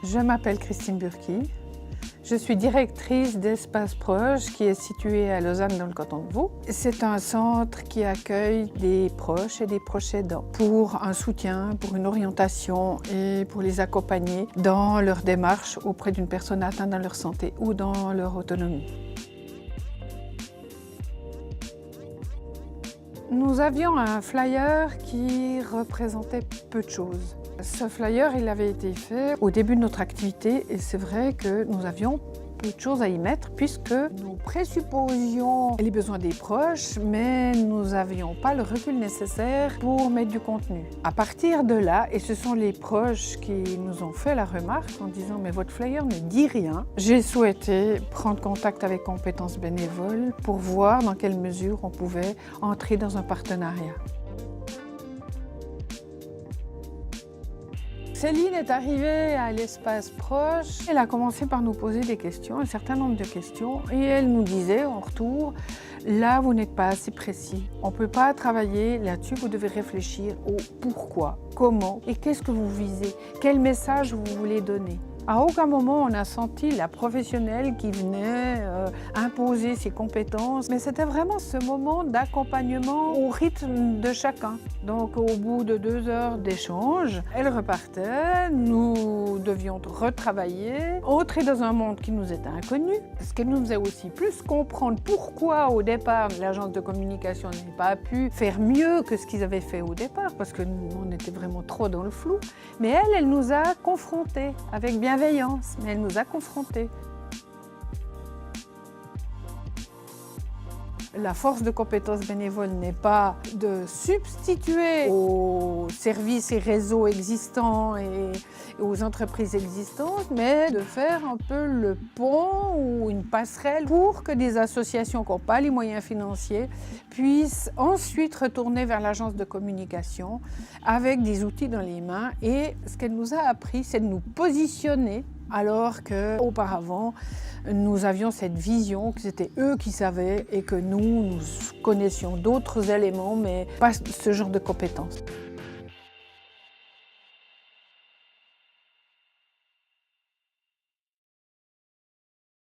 Je m'appelle Christine Burki. Je suis directrice d'Espace Proche qui est situé à Lausanne dans le canton de Vaud. C'est un centre qui accueille des proches et des proches aidants pour un soutien, pour une orientation et pour les accompagner dans leur démarche auprès d'une personne atteinte dans leur santé ou dans leur autonomie. Nous avions un flyer qui représentait peu de choses. Ce flyer, il avait été fait au début de notre activité et c'est vrai que nous avions peu de choses à y mettre puisque nous présupposions les besoins des proches, mais nous n'avions pas le recul nécessaire pour mettre du contenu. À partir de là, et ce sont les proches qui nous ont fait la remarque en disant « mais votre flyer ne dit rien », j'ai souhaité prendre contact avec Compétences Bénévoles pour voir dans quelle mesure on pouvait entrer dans un partenariat. Céline est arrivée à l'Espace Proche. Elle a commencé par nous poser des questions, un certain nombre de questions, et elle nous disait en retour, là vous n'êtes pas assez précis. On ne peut pas travailler là-dessus, vous devez réfléchir au pourquoi, comment et qu'est-ce que vous visez, quel message vous voulez donner. À aucun moment on a senti la professionnelle qui venait imposer ses compétences, mais c'était vraiment ce moment d'accompagnement au rythme de chacun. Donc au bout de 2 heures d'échange, elle repartait, nous devions retravailler, entrer dans un monde qui nous était inconnu, ce qui nous faisait aussi plus comprendre pourquoi au départ l'agence de communication n'avait pas pu faire mieux que ce qu'ils avaient fait au départ, parce que nous on était vraiment trop dans le flou. Mais elle nous a confrontés avec bienveillance, mais elle nous a confrontés. La force de Compétences Bénévoles n'est pas de substituer aux services et réseaux existants et aux entreprises existantes, mais de faire un peu le pont ou une passerelle pour que des associations qui n'ont pas les moyens financiers puissent ensuite retourner vers l'agence de communication avec des outils dans les mains. Et ce qu'elle nous a appris, c'est de nous positionner alors qu'auparavant, nous avions cette vision que c'était eux qui savaient et que nous connaissions d'autres éléments, mais pas ce genre de compétences.